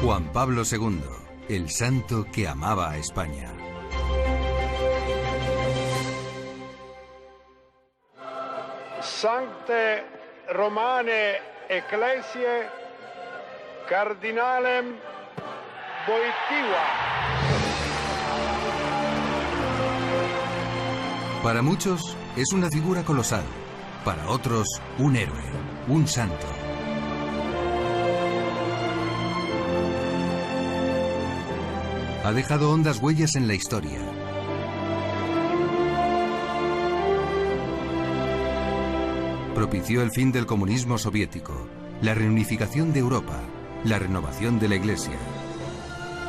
Juan Pablo II, el santo que amaba a España. Sancte Romane Ecclesiae Cardinalem Wojtyła. Para muchos es una figura colosal, para otros un héroe, un santo. Ha dejado hondas huellas en la historia. Propició el fin del comunismo soviético, la reunificación de Europa, la renovación de la Iglesia.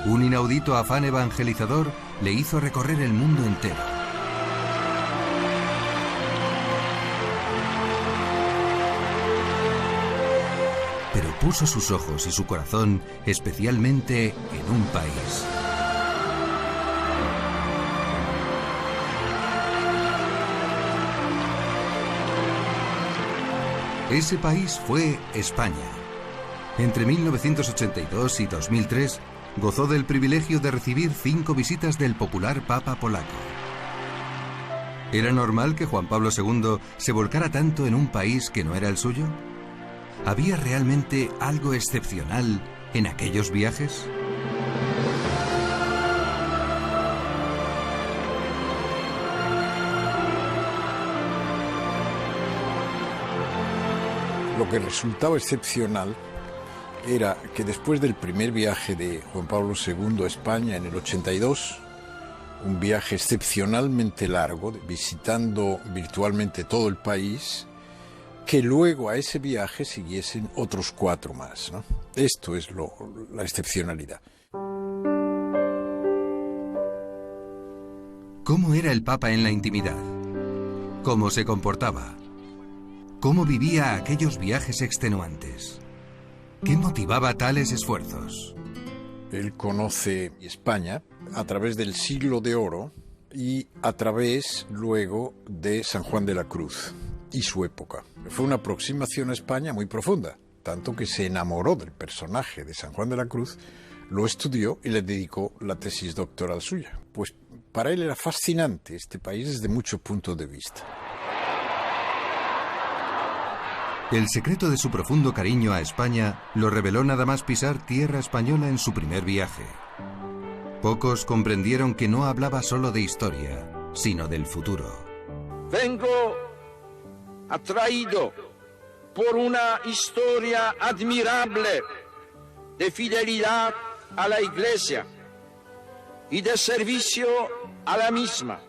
Un inaudito afán evangelizador le hizo recorrer el mundo entero. Pero puso sus ojos y su corazón especialmente en un país. Ese país fue España. Entre 1982 y 2003 gozó del privilegio de recibir 5 visitas del popular Papa polaco. ¿Era normal que Juan Pablo II se volcara tanto en un país que no era el suyo? ¿Había realmente algo excepcional en aquellos viajes? Lo que resultaba excepcional era que después del primer viaje de Juan Pablo II a España en el 82, un viaje excepcionalmente largo, visitando virtualmente todo el país, que luego a ese viaje siguiesen otros 4 más, ¿no? Esto es la excepcionalidad. ¿Cómo era el Papa en la intimidad? ¿Cómo se comportaba? ¿Cómo vivía aquellos viajes extenuantes? ¿Qué motivaba tales esfuerzos? Él conoce España a través del Siglo de Oro y a través luego de San Juan de la Cruz y su época. Fue una aproximación a España muy profunda, tanto que se enamoró del personaje de San Juan de la Cruz, lo estudió y le dedicó la tesis doctoral suya. Pues para él era fascinante este país desde muchos puntos de vista. El secreto de su profundo cariño a España lo reveló nada más pisar tierra española en su primer viaje. Pocos comprendieron que no hablaba solo de historia, sino del futuro. Vengo atraído por una historia admirable de fidelidad a la Iglesia y de servicio a la misma,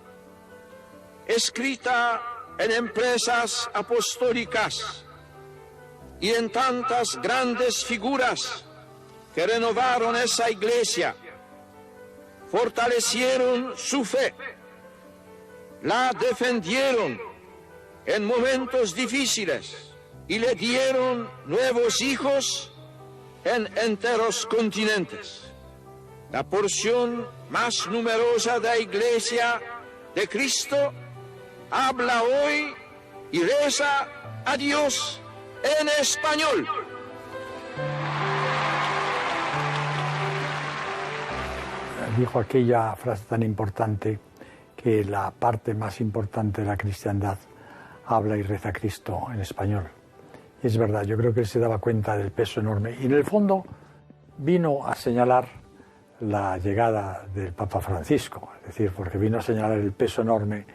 escrita en empresas apostólicas y en tantas grandes figuras que renovaron esa Iglesia, fortalecieron su fe, la defendieron en momentos difíciles y le dieron nuevos hijos en enteros continentes. La porción más numerosa de la Iglesia de Cristo habla hoy y reza a Dios en español. Dijo aquella frase tan importante que la parte más importante de la cristiandad habla y reza a Cristo en español. Es verdad, yo creo que él se daba cuenta del peso enorme y en el fondo vino a señalar la llegada del Papa Francisco, es decir, porque vino a señalar el peso enorme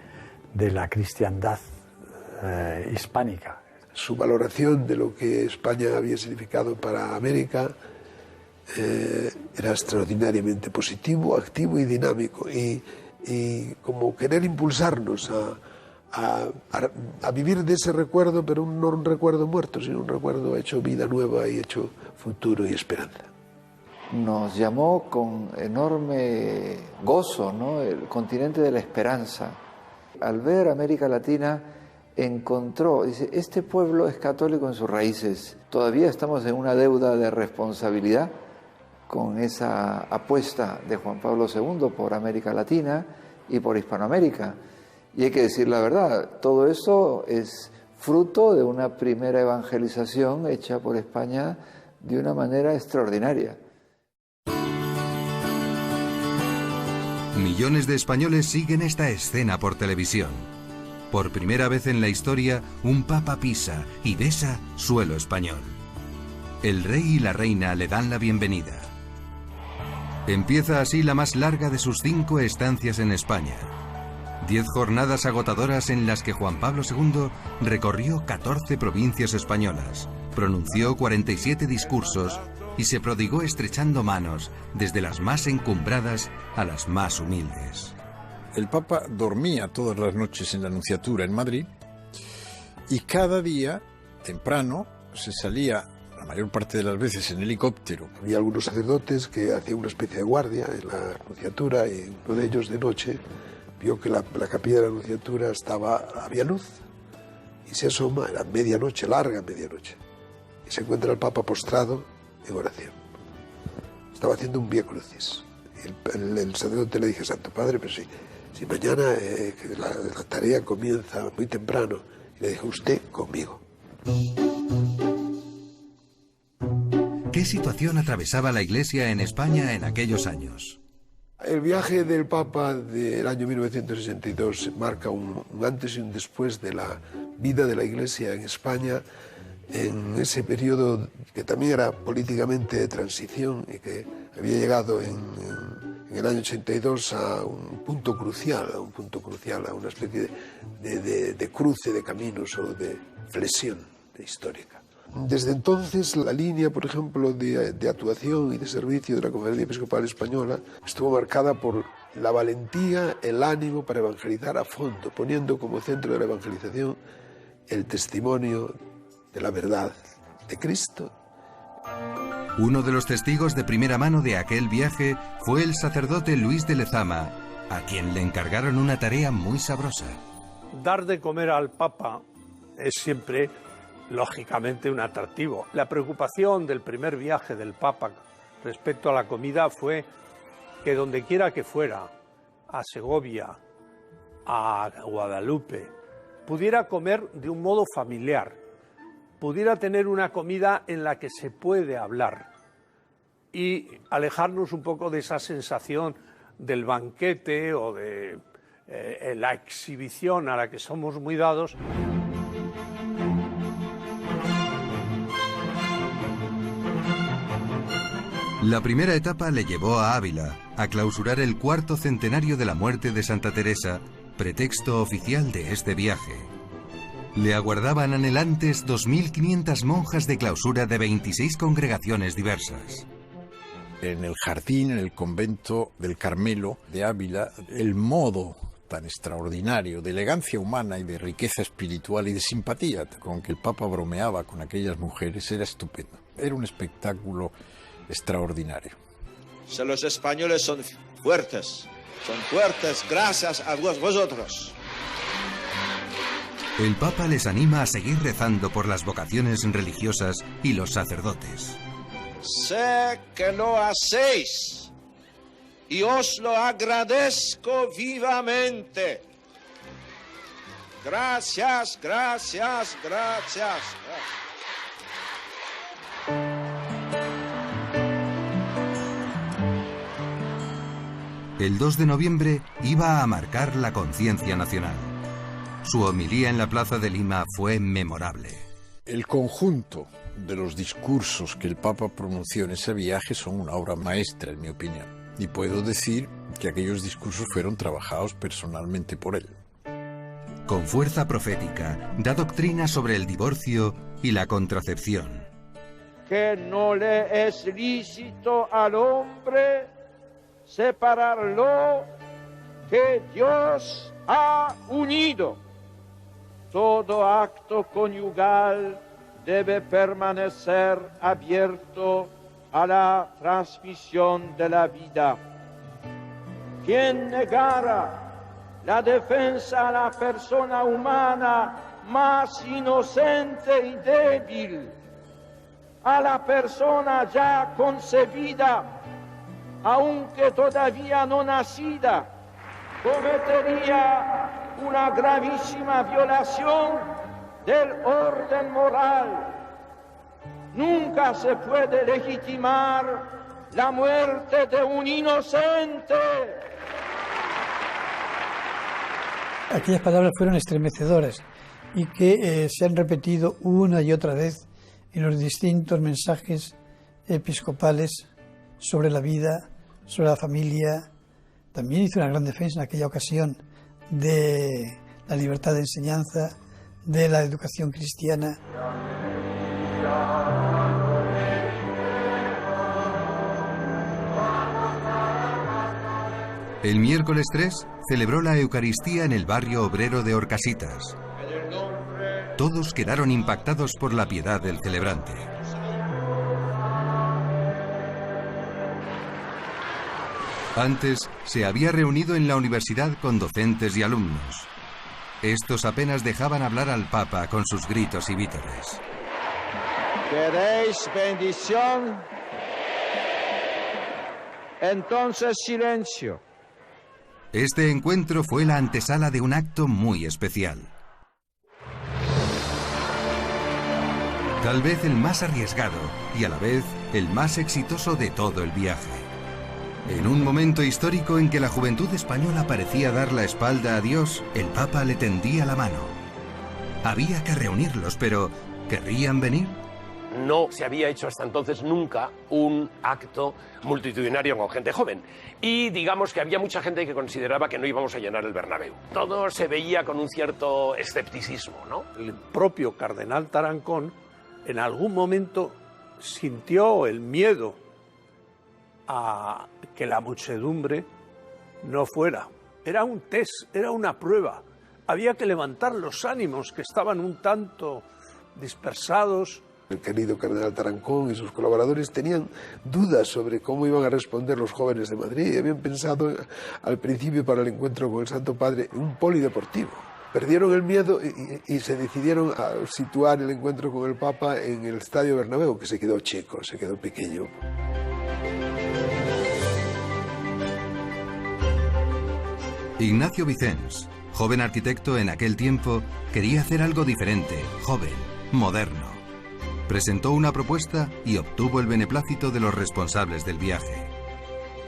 de la cristiandad hispánica. Su valoración de lo que España había significado para América era extraordinariamente positivo, activo y dinámico, y como querer impulsarnos a vivir de ese recuerdo, pero no un recuerdo muerto, sino un recuerdo hecho vida nueva y hecho futuro y esperanza. Nos llamó con enorme gozo, ¿no?, el continente de la esperanza. Al ver América Latina, encontró, dice, este pueblo es católico en sus raíces. Todavía estamos en una deuda de responsabilidad con esa apuesta de Juan Pablo II por América Latina y por Hispanoamérica. Y hay que decir la verdad, todo eso es fruto de una primera evangelización hecha por España de una manera extraordinaria. Millones de españoles siguen esta escena por televisión. Por primera vez en la historia, un papa pisa y besa suelo español. El rey y la reina le dan la bienvenida. Empieza así la más larga de sus 5 estancias en España. 10 jornadas agotadoras en las que Juan Pablo II recorrió 14 provincias españolas, pronunció 47 discursos y se prodigó estrechando manos desde las más encumbradas a las más humildes. El Papa dormía todas las noches en la Nunciatura en Madrid y cada día, temprano, se salía, la mayor parte de las veces, en helicóptero. Había algunos sacerdotes que hacían una especie de guardia en la Nunciatura y uno de ellos de noche vio que la capilla de la Nunciatura había luz y se asoma, era medianoche, larga medianoche, y se encuentra el Papa postrado en oración. Estaba haciendo un Vía Crucis. El sacerdote le dije: Santo Padre, pero si mañana la tarea comienza muy temprano. Y le dije: usted conmigo. ¿Qué situación atravesaba la Iglesia en España en aquellos años? El viaje del Papa del año 1962 marca un antes y un después de la vida de la Iglesia en España, en ese periodo que también era políticamente de transición y que había llegado en el año 82 a un punto crucial, a una especie de cruce de caminos o de flexión histórica. Desde entonces, la línea, por ejemplo, de actuación y de servicio de la Conferencia Episcopal Española estuvo marcada por la valentía, el ánimo para evangelizar a fondo, poniendo como centro de la evangelización el testimonio de la verdad de Cristo. Uno de los testigos de primera mano de aquel viaje fue el sacerdote Luis de Lezama, a quien le encargaron una tarea muy sabrosa. Dar de comer al Papa es siempre, lógicamente, un atractivo. La preocupación del primer viaje del Papa respecto a la comida fue que donde quiera que fuera, a Segovia, a Guadalupe, pudiera comer de un modo familiar, pudiera tener una comida en la que se puede hablar y alejarnos un poco de esa sensación del banquete o de la exhibición a la que somos muy dados. La primera etapa le llevó a Ávila, a clausurar el 4º centenario de la muerte de Santa Teresa, pretexto oficial de este viaje. Le aguardaban anhelantes 2.500 monjas de clausura de 26 congregaciones diversas. En el jardín, en el convento del Carmelo de Ávila, el modo tan extraordinario de elegancia humana y de riqueza espiritual y de simpatía con que el Papa bromeaba con aquellas mujeres era estupendo. Era un espectáculo extraordinario. Los españoles son fuertes gracias a vosotros. El Papa les anima a seguir rezando por las vocaciones religiosas y los sacerdotes. Sé que lo hacéis y os lo agradezco vivamente. Gracias. El 2 de noviembre iba a marcar la conciencia nacional. Su homilía en la Plaza de Lima fue memorable. El conjunto de los discursos que el Papa pronunció en ese viaje son una obra maestra, en mi opinión. Y puedo decir que aquellos discursos fueron trabajados personalmente por él. Con fuerza profética, da doctrina sobre el divorcio y la contracepción. Que no le es lícito al hombre separarlo que Dios ha unido. Todo acto conyugal debe permanecer abierto a la transmisión de la vida. Quien negara la defensa a la persona humana más inocente y débil, a la persona ya concebida, aunque todavía no nacida, cometería una gravísima violación del orden moral. Nunca se puede legitimar la muerte de un inocente. aquellas palabras fueron estremecedoras y que se han repetido una y otra vez en los distintos mensajes episcopales sobre la vida, sobre la familia. También hizo una gran defensa en aquella ocasión de la libertad de enseñanza, de la educación cristiana. El miércoles 3 celebró la Eucaristía en el barrio obrero de Orcasitas. Todos quedaron impactados por la piedad del celebrante. Antes se había reunido en la universidad con docentes y alumnos. Estos apenas dejaban hablar al Papa con sus gritos y vítores. ¿Queréis bendición? Entonces silencio. Este encuentro fue la antesala de un acto muy especial. Tal vez el más arriesgado y a la vez el más exitoso de todo el viaje. En un momento histórico en que la juventud española parecía dar la espalda a Dios, el Papa le tendía la mano. Había que reunirlos, pero ¿querrían venir? No se había hecho hasta entonces nunca un acto multitudinario con gente joven. Y digamos que había mucha gente que consideraba que no íbamos a llenar el Bernabéu. Todo se veía con un cierto escepticismo, ¿no? El propio cardenal Tarancón en algún momento sintió el miedo a que la muchedumbre no fuera. Era un test, era una prueba. Había que levantar los ánimos que estaban un tanto dispersados. El querido cardenal Tarancón y sus colaboradores tenían dudas sobre cómo iban a responder los jóvenes de Madrid y habían pensado al principio para el encuentro con el Santo Padre un polideportivo. Perdieron el miedo y se decidieron a situar el encuentro con el Papa en el Estadio Bernabéu, que se quedó chico, se quedó pequeño. Ignacio Vicens, joven arquitecto en aquel tiempo, quería hacer algo diferente, joven, moderno. Presentó una propuesta y obtuvo el beneplácito de los responsables del viaje.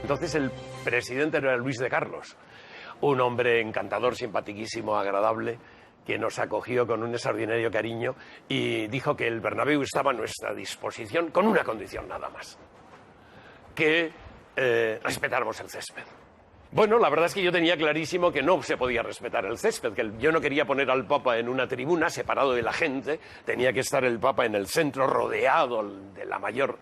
Entonces el presidente era Luis de Carlos, un hombre encantador, simpaticísimo, agradable, que nos acogió con un extraordinario cariño y dijo que el Bernabéu estaba a nuestra disposición con una condición nada más, que respetáramos el césped. Bueno, la verdad es que yo tenía clarísimo que no se podía respetar el césped, que yo no quería poner al Papa en una tribuna separado de la gente, tenía que estar el Papa en el centro rodeado de la mayor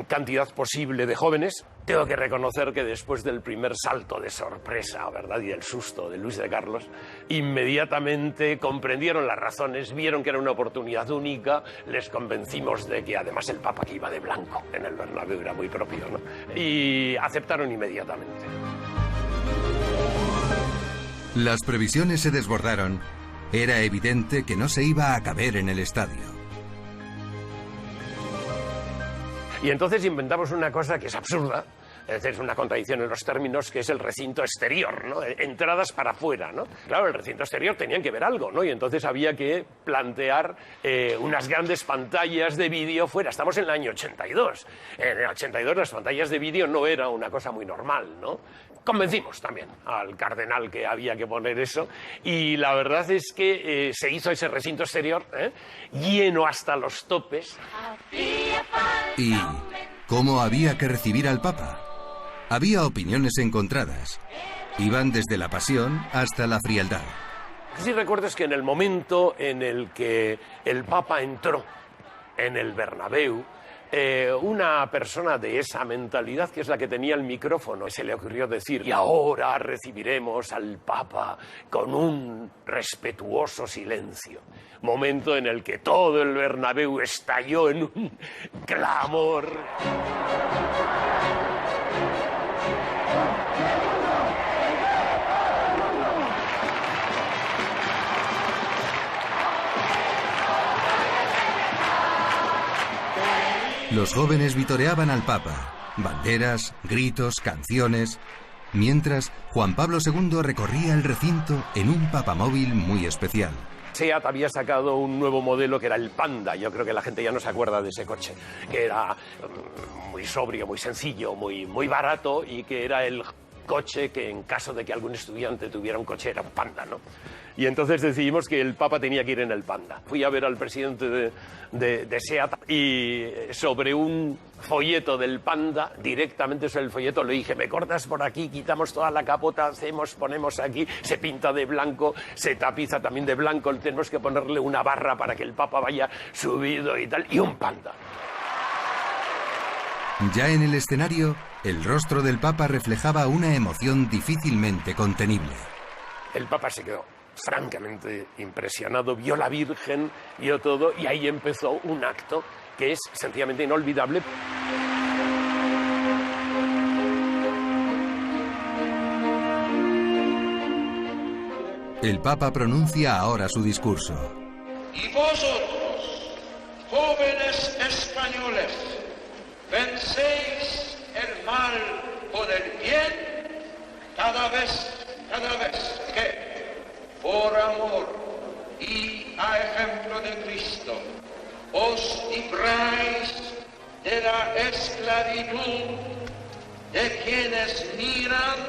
cantidad posible de jóvenes. Tengo que reconocer que después del primer salto de sorpresa, ¿verdad?, y del susto de Luis de Carlos, inmediatamente comprendieron las razones, vieron que era una oportunidad única, les convencimos de que además el Papa que iba de blanco en el Bernabéu era muy propio, ¿no? Y aceptaron inmediatamente. Las previsiones se desbordaron. Era evidente que no se iba a caber en el estadio. Y entonces inventamos una cosa que es absurda, es decir, es una contradicción en los términos, que es el recinto exterior, ¿no? Entradas para afuera, ¿no? Claro, el recinto exterior tenían que ver algo, ¿no? Y entonces había que plantear unas grandes pantallas de vídeo fuera. Estamos en el año 82. En el 82 las pantallas de vídeo no era una cosa muy normal, ¿no? Convencimos también al cardenal que había que poner eso y la verdad es que se hizo ese recinto exterior lleno hasta los topes. ¿Y cómo había que recibir al Papa? Había opiniones encontradas. Iban desde la pasión hasta la frialdad. Si recuerdas que en el momento en el que el Papa entró en el Bernabéu, una persona de esa mentalidad, que es la que tenía el micrófono, se le ocurrió decir: y ahora recibiremos al Papa con un respetuoso silencio. Momento en el que todo el Bernabéu estalló en un clamor. Los jóvenes vitoreaban al Papa, banderas, gritos, canciones, mientras Juan Pablo II recorría el recinto en un papamóvil muy especial. SEAT había sacado un nuevo modelo que era el Panda. Yo creo que la gente ya no se acuerda de ese coche, que era muy sobrio, muy sencillo, muy barato y que era el coche que en caso de que algún estudiante tuviera un coche era un Panda, ¿no? Y entonces decidimos que el Papa tenía que ir en el Panda. Fui a ver al presidente de SEAT y sobre un folleto del Panda, directamente sobre el folleto, le dije, me cortas por aquí, quitamos toda la capota, ponemos aquí, se pinta de blanco, se tapiza también de blanco, tenemos que ponerle una barra para que el Papa vaya subido y tal, y un Panda. Ya en el escenario, el rostro del Papa reflejaba una emoción difícilmente contenible. El Papa se quedó francamente impresionado, vio la Virgen, vio todo, y ahí empezó un acto que es sencillamente inolvidable. El Papa pronuncia ahora su discurso. Y vosotros, jóvenes españoles, vencéis el mal con el bien cada vez que, por amor y a ejemplo de Cristo, os libráis de la esclavitud de quienes miran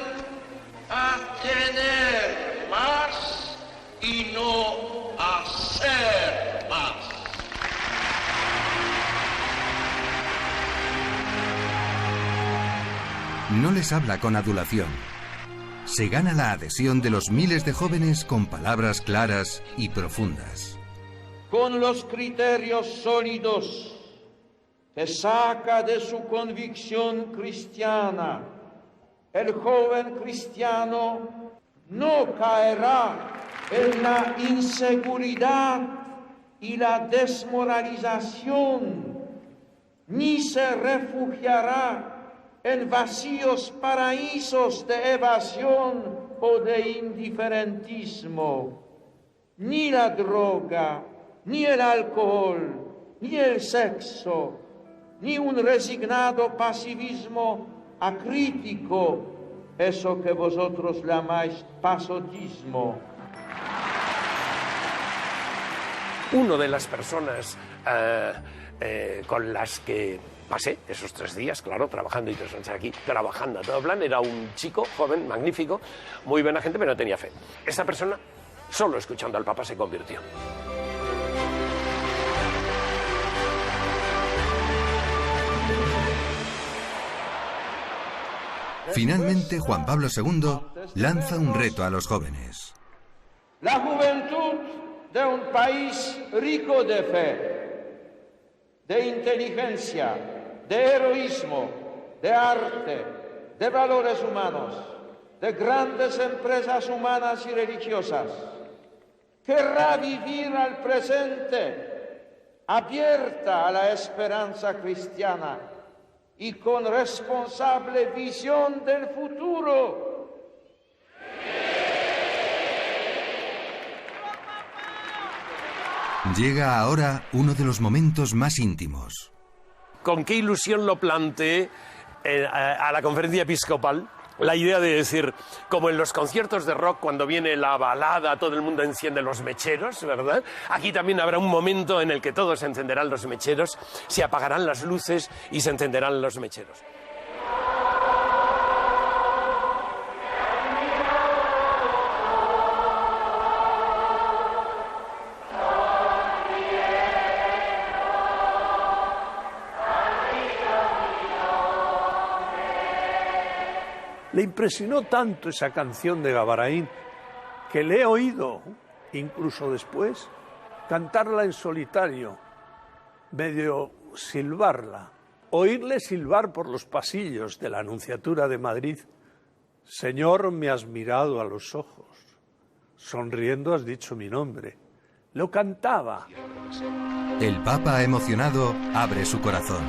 a tener más y no a ser más. No les habla con adulación. Se gana la adhesión de los miles de jóvenes con palabras claras y profundas. Con los criterios sólidos que saca de su convicción cristiana, el joven cristiano no caerá en la inseguridad y la desmoralización, ni se refugiará en vacíos paraísos de evasión o de indiferentismo. Ni la droga, ni el alcohol, ni el sexo, ni un resignado pasivismo acrítico, eso que vosotros llamáis pasotismo. Una de las personas con las que pasé esos 3 días, claro, trabajando y 3 noches aquí, trabajando a todo plan, era un chico joven, magnífico, muy buena gente, pero no tenía fe. Esa persona, solo escuchando al Papa, se convirtió. Finalmente, Juan Pablo II lanza un reto a los jóvenes. La juventud de un país rico de fe, de inteligencia, de heroísmo, de arte, de valores humanos, de grandes empresas humanas y religiosas, querrá vivir al presente, abierta a la esperanza cristiana y con responsable visión del futuro. Llega ahora uno de los momentos más íntimos. Con qué ilusión lo planteé a la conferencia episcopal, la idea de decir, como en los conciertos de rock, cuando viene la balada, todo el mundo enciende los mecheros, ¿verdad? Aquí también habrá un momento en el que todos encenderán los mecheros, se apagarán las luces y se encenderán los mecheros. Le impresionó tanto esa canción de Gavarain que le he oído, incluso después, cantarla en solitario, medio silbarla, oírle silbar por los pasillos de la Nunciatura de Madrid. Señor, me has mirado a los ojos, sonriendo has dicho mi nombre. Lo cantaba. El Papa, emocionado, abre su corazón.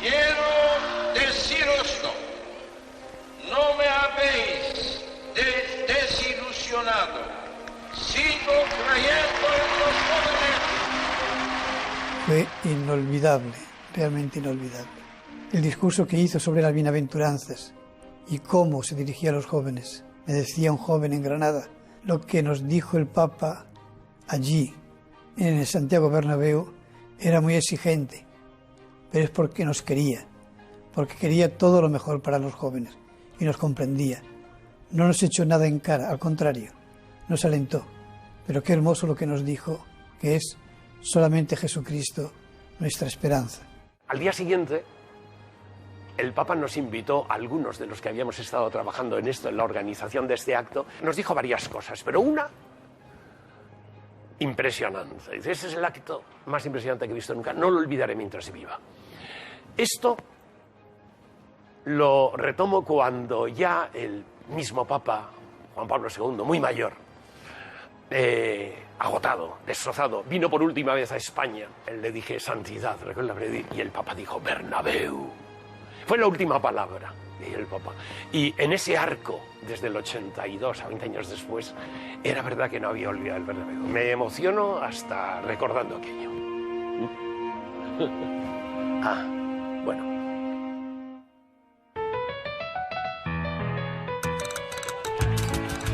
Quiero deciroslo. No me habéis desilusionado. Sigo creyendo en los jóvenes. Fue inolvidable, realmente inolvidable. El discurso que hizo sobre las bienaventuranzas y cómo se dirigía a los jóvenes. Me decía un joven en Granada, lo que nos dijo el Papa allí, en el Santiago Bernabéu, era muy exigente, pero es porque nos quería, porque quería todo lo mejor para los jóvenes. y nos comprendía. No nos echó nada en cara, al contrario, nos alentó. Pero qué hermoso lo que nos dijo, que es solamente Jesucristo nuestra esperanza. Al día siguiente, el Papa nos invitó, a algunos de los que habíamos estado trabajando en esto, en la organización de este acto, nos dijo varias cosas, pero una impresionante. Dice, ese es el acto más impresionante que he visto nunca, no lo olvidaré mientras viva. Esto lo retomo cuando ya el mismo Papa, Juan Pablo II, muy mayor, agotado, destrozado, vino por última vez a España. Le dije, santidad, recuerda, y el Papa dijo, Bernabéu. Fue la última palabra del Papa. Y en ese arco, desde el 82 a 20 años después, era verdad que no había olvidado el Bernabéu. Me emociono hasta recordando aquello. Bueno.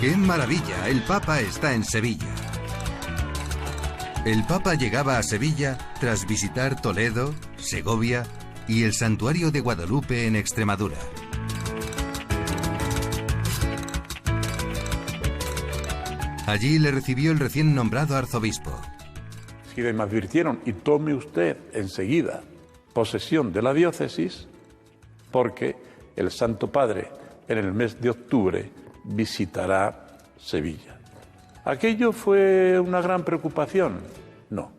¡Qué maravilla! El Papa está en Sevilla. El Papa llegaba a Sevilla tras visitar Toledo, Segovia y el Santuario de Guadalupe en Extremadura. Allí le recibió el recién nombrado arzobispo. Y me advirtieron, y tome usted enseguida posesión de la diócesis, porque el Santo Padre en el mes de octubre visitará Sevilla. ¿Aquello fue una gran preocupación? No,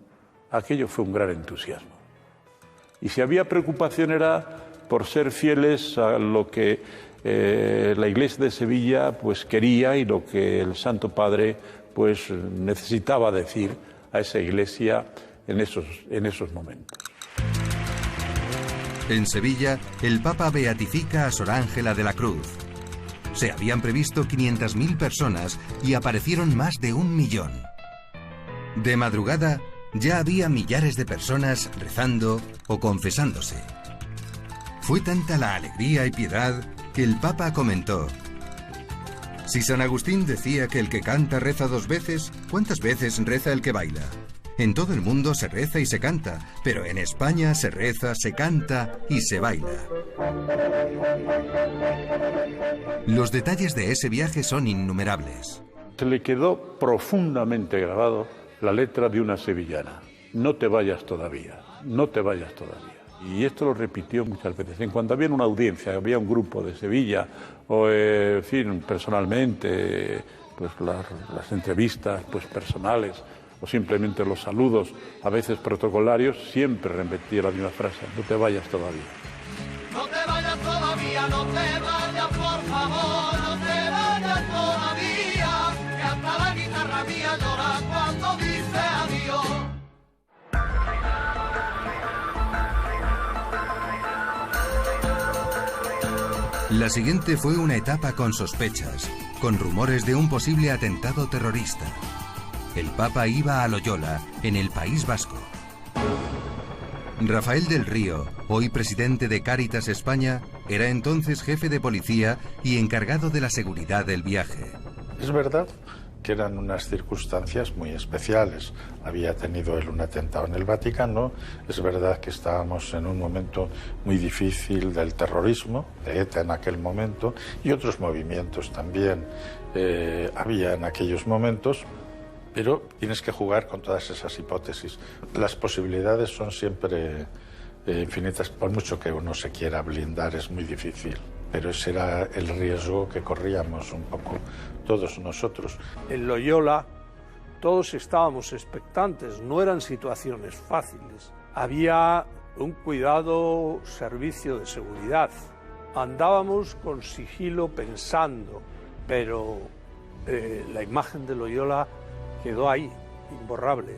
aquello fue un gran entusiasmo. Y si había preocupación era por ser fieles a lo que la Iglesia de Sevilla pues quería y lo que el Santo Padre pues necesitaba decir a esa Iglesia en esos momentos. En Sevilla, el Papa beatifica a Sor Ángela de la Cruz. Se habían previsto 500.000 personas y aparecieron más de 1 millón. De madrugada, ya había millares de personas rezando o confesándose. Fue tanta la alegría y piedad que el Papa comentó: si San Agustín decía que el que canta reza 2 veces, ¿cuántas veces reza el que baila? En todo el mundo se reza y se canta, pero en España se reza, se canta y se baila. Los detalles de ese viaje son innumerables. Se le quedó profundamente grabado la letra de una sevillana: no te vayas todavía, no te vayas todavía. Y esto lo repitió muchas veces. En cuanto había una audiencia, había un grupo de Sevilla, o en fin, personalmente, pues las entrevistas pues personales, o simplemente los saludos, a veces protocolarios, siempre repetía la misma frase: no te vayas todavía. No te vayas todavía, no te vayas, por favor, no te vayas todavía, que hasta la guitarra mía llora cuando dice adiós. La siguiente fue una etapa con sospechas, con rumores de un posible atentado terrorista. El Papa iba a Loyola, en el País Vasco. Rafael del Río, hoy presidente de Cáritas España, era entonces jefe de policía y encargado de la seguridad del viaje. Es verdad que eran unas circunstancias muy especiales. Había tenido él un atentado en el Vaticano. Es verdad que estábamos en un momento muy difícil del terrorismo, de ETA en aquel momento, y otros movimientos también había en aquellos momentos. Pero tienes que jugar con todas esas hipótesis. Las posibilidades son siempre infinitas. Por mucho que uno se quiera blindar, es muy difícil. Pero ese era el riesgo que corríamos un poco todos nosotros. En Loyola todos estábamos expectantes, no eran situaciones fáciles. Había un cuidado servicio de seguridad. Andábamos con sigilo pensando, pero la imagen de Loyola quedó ahí, imborrable.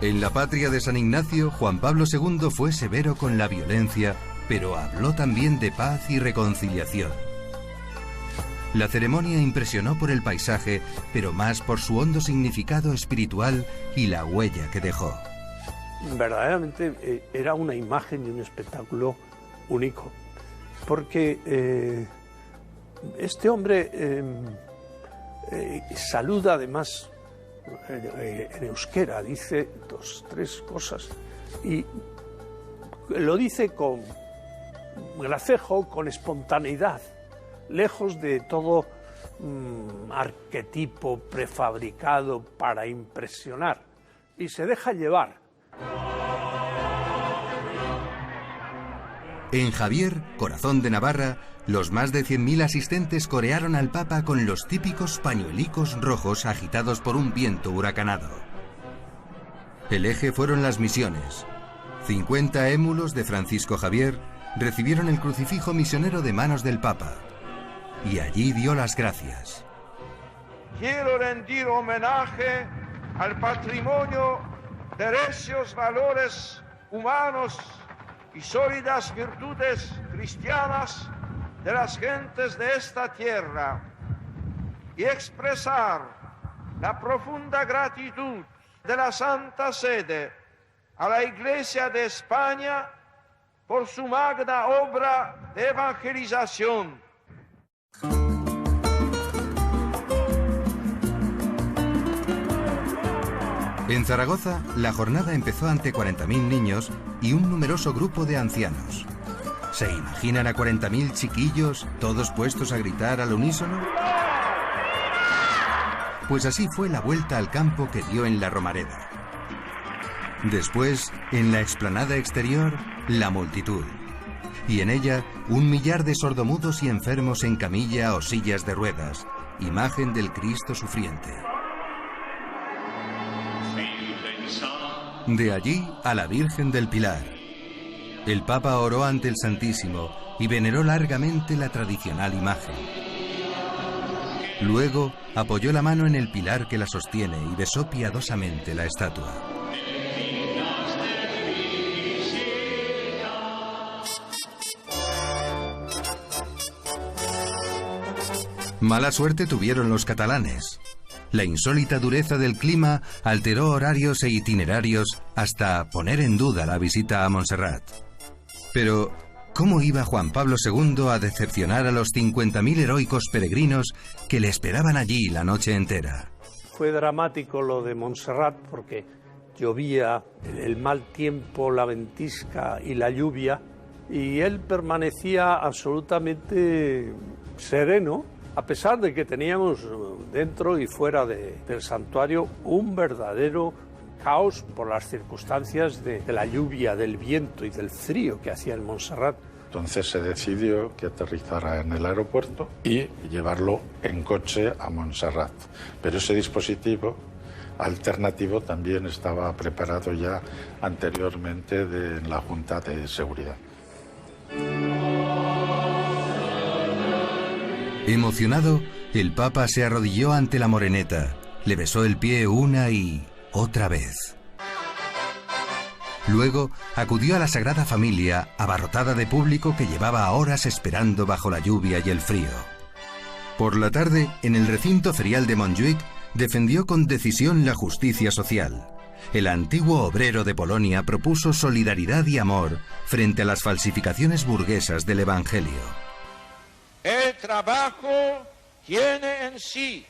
En la patria de San Ignacio, Juan Pablo II fue severo con la violencia, pero habló también de paz y reconciliación. La ceremonia impresionó por el paisaje, pero más por su hondo significado espiritual y la huella que dejó. Verdaderamente era una imagen y un espectáculo único, porque este hombre saluda además en euskera, dice 2, 3 cosas y lo dice con gracejo, con espontaneidad, lejos de todo arquetipo prefabricado para impresionar, y se deja llevar. En Javier, corazón de Navarra, los más de 100.000 asistentes corearon al Papa con los típicos pañuelicos rojos agitados por un viento huracanado. El eje fueron las misiones. 50 émulos de Francisco Javier recibieron el crucifijo misionero de manos del Papa, y allí dio las gracias. Quiero rendir homenaje al patrimonio de recios valores humanos y sólidas virtudes cristianas de las gentes de esta tierra y expresar la profunda gratitud de la Santa Sede a la Iglesia de España por su magna obra de evangelización. En Zaragoza, la jornada empezó ante 40.000 niños y un numeroso grupo de ancianos. ¿Se imaginan a 40.000 chiquillos, todos puestos a gritar al unísono? Pues así fue la vuelta al campo que dio en la Romareda. Después, en la explanada exterior, la multitud. Y en ella, 1 millar de sordomudos y enfermos en camilla o sillas de ruedas, imagen del Cristo sufriente. De allí a la Virgen del Pilar. El Papa oró ante el Santísimo y veneró largamente la tradicional imagen. Luego apoyó la mano en el pilar que la sostiene y besó piadosamente la estatua. Mala suerte tuvieron los catalanes. La insólita dureza del clima alteró horarios e itinerarios hasta poner en duda la visita a Montserrat. Pero, ¿cómo iba Juan Pablo II a decepcionar a los 50.000 heroicos peregrinos que le esperaban allí la noche entera? Fue dramático lo de Montserrat porque llovía, el mal tiempo, la ventisca y la lluvia, y él permanecía absolutamente sereno, a pesar de que teníamos dentro y fuera del santuario un verdadero caos por las circunstancias de la lluvia, del viento y del frío que hacía en Montserrat. Entonces se decidió que aterrizara en el aeropuerto y llevarlo en coche a Montserrat. Pero ese dispositivo alternativo también estaba preparado ya anteriormente en la Junta de Seguridad. Emocionado, el Papa se arrodilló ante la moreneta, le besó el pie una y otra vez. Luego acudió a la Sagrada Familia, abarrotada de público que llevaba horas esperando bajo la lluvia y el frío. Por la tarde, en el recinto ferial de Montjuïc, defendió con decisión la justicia social. El antiguo obrero de Polonia propuso solidaridad y amor frente a las falsificaciones burguesas del Evangelio. El trabajo tiene en sí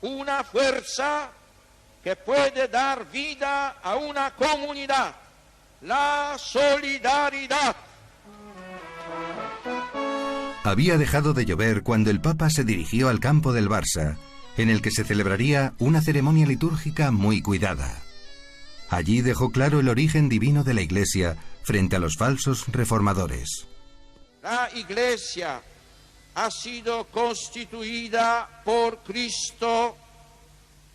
una fuerza que puede dar vida a una comunidad, la solidaridad. Había dejado de llover cuando el Papa se dirigió al campo del Barça, en el que se celebraría una ceremonia litúrgica muy cuidada. Allí dejó claro el origen divino de la Iglesia frente a los falsos reformadores. La Iglesia ha sido constituida por Cristo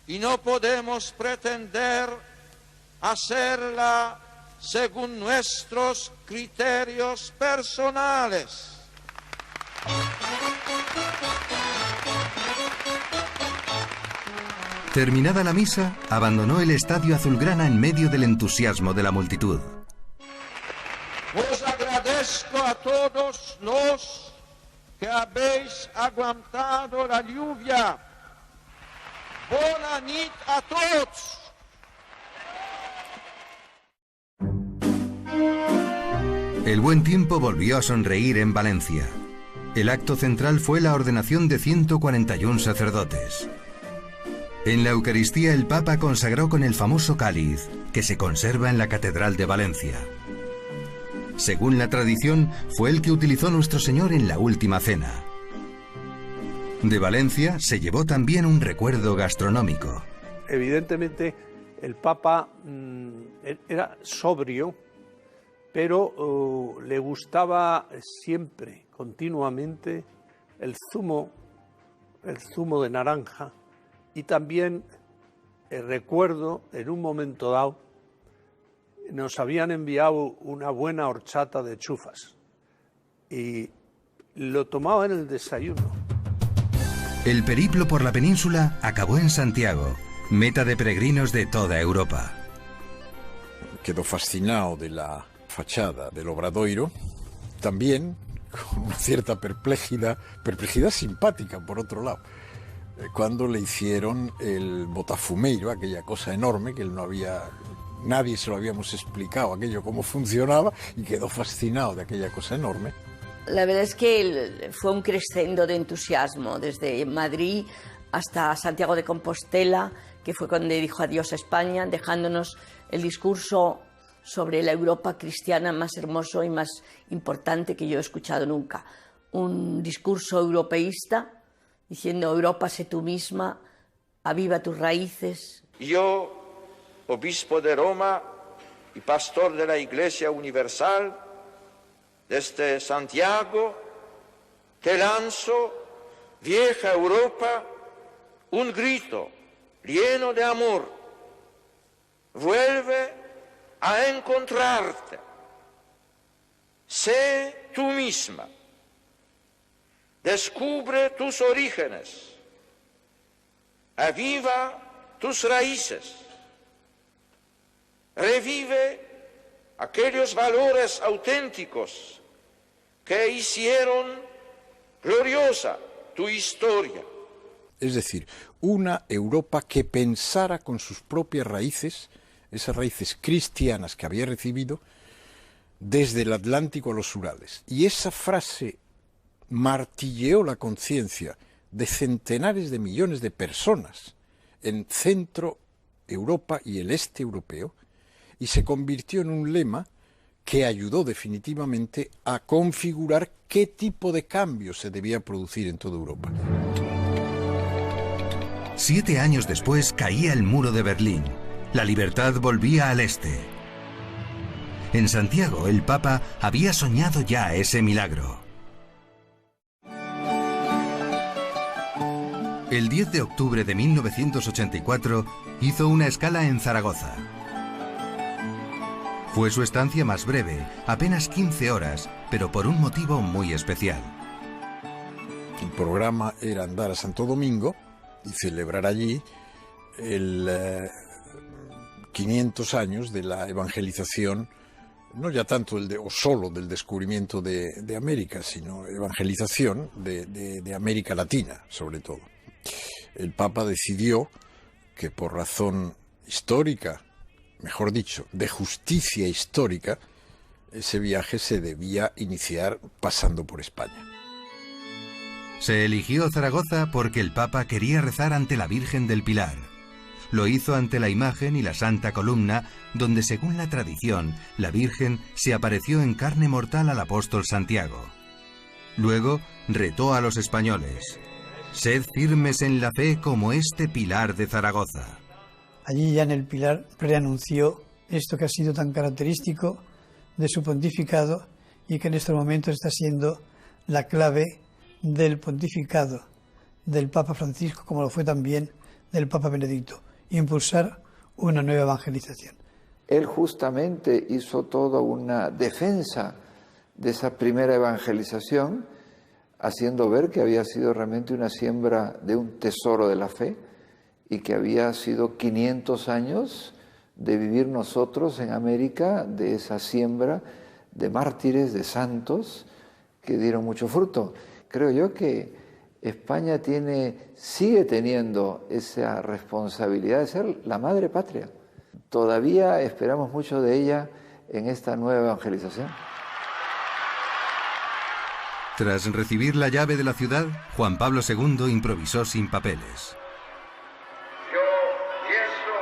y no podemos pretender hacerla según nuestros criterios personales. Terminada la misa, abandonó el estadio azulgrana en medio del entusiasmo de la multitud. Os agradezco a todos los que habéis aguantado la lluvia. Bona nit a todos. El buen tiempo volvió a sonreír en Valencia. El acto central fue la ordenación de 141 sacerdotes. En la Eucaristía el Papa consagró con el famoso cáliz que se conserva en la Catedral de Valencia. según la tradición, fue el que utilizó nuestro Señor en la última cena. De Valencia se llevó también un recuerdo gastronómico. Evidentemente, el Papa era sobrio, pero le gustaba siempre, continuamente, el zumo de naranja, y también recuerdo en un momento dado nos habían enviado una buena horchata de chufas y lo tomaba en el desayuno. El periplo por la península acabó en Santiago, meta de peregrinos de toda Europa. Quedó fascinado de la fachada del Obradoiro, también con una cierta perplejidad simpática por otro lado, cuando le hicieron el botafumeiro, aquella cosa enorme que él no había, nadie se lo habíamos explicado aquello cómo funcionaba, y quedó fascinado de aquella cosa enorme. La verdad es que fue un crescendo de entusiasmo desde Madrid hasta Santiago de Compostela, que fue cuando dijo adiós a España, dejándonos el discurso sobre la Europa cristiana más hermoso y más importante que yo he escuchado nunca. Un discurso europeísta, diciendo: Europa, sé tú misma, aviva tus raíces. Yo, obispo de Roma y pastor de la Iglesia Universal, desde Santiago, te lanzo, vieja Europa, un grito lleno de amor. Vuelve a encontrarte. Sé tú misma. Descubre tus orígenes. Aviva tus raíces. Revive aquellos valores auténticos que hicieron gloriosa tu historia. Es decir, una Europa que pensara con sus propias raíces, esas raíces cristianas que había recibido desde el Atlántico a los Urales. Y esa frase martilleó la conciencia de centenares de millones de personas en Centro Europa y el este europeo, y se convirtió en un lema que ayudó definitivamente a configurar qué tipo de cambio se debía producir en toda Europa. 7 años después caía el muro de Berlín. La libertad volvía al este. En Santiago, el Papa había soñado ya ese milagro. El 10 de octubre de 1984 hizo una escala en Zaragoza. Fue su estancia más breve, apenas 15 horas, pero por un motivo muy especial. El programa era andar a Santo Domingo y celebrar allí el 500 años de la evangelización, no ya tanto o solo del descubrimiento de América, sino evangelización de América Latina, sobre todo. El Papa decidió que por razón histórica, mejor dicho, de justicia histórica, ese viaje se debía iniciar pasando por España. Se eligió Zaragoza porque el Papa quería rezar ante la Virgen del Pilar. Lo hizo ante la imagen y la Santa Columna, donde, según la tradición, la Virgen se apareció en carne mortal al apóstol Santiago. Luego retó a los españoles: sed firmes en la fe como este Pilar de Zaragoza. Allí ya en el Pilar preanunció esto que ha sido tan característico de su pontificado y que en estos momentos está siendo la clave del pontificado del Papa Francisco, como lo fue también del Papa Benedicto: impulsar una nueva evangelización. Él justamente hizo toda una defensa de esa primera evangelización, haciendo ver que había sido realmente una siembra de un tesoro de la fe y que había sido 500 años de vivir nosotros en América de esa siembra de mártires, de santos que dieron mucho fruto. Creo yo que España sigue teniendo esa responsabilidad de ser la madre patria. Todavía esperamos mucho de ella en esta nueva evangelización. Tras recibir la llave de la ciudad, Juan Pablo II improvisó sin papeles. Yo pienso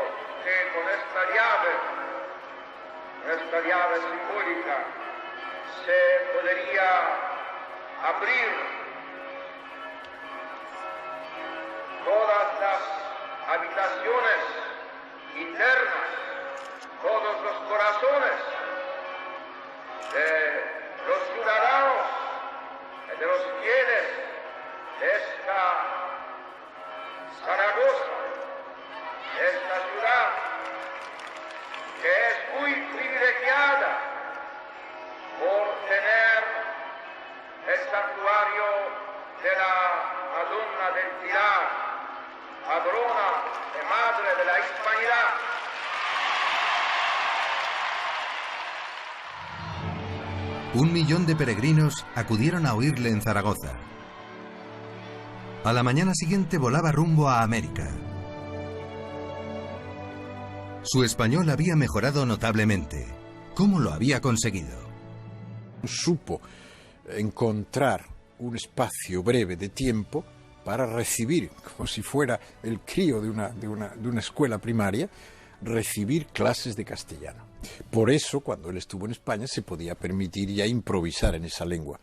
que con esta llave simbólica se podría abrir todas las habitaciones internas, todos los corazones de los ciudadanos y de los fieles de esta Zaragoza, de esta ciudad que es muy privilegiada por tener el santuario de la Madonna del Pilar, padrona y madre de la Hispanidad. Un millón de peregrinos acudieron a oírle en Zaragoza. A la mañana siguiente volaba rumbo a América. Su español había mejorado notablemente. ¿Cómo lo había conseguido? Supo encontrar un espacio breve de tiempo para recibir, como si fuera el crío de una escuela primaria, recibir clases de castellano. Por eso, cuando él estuvo en España, se podía permitir ya improvisar en esa lengua.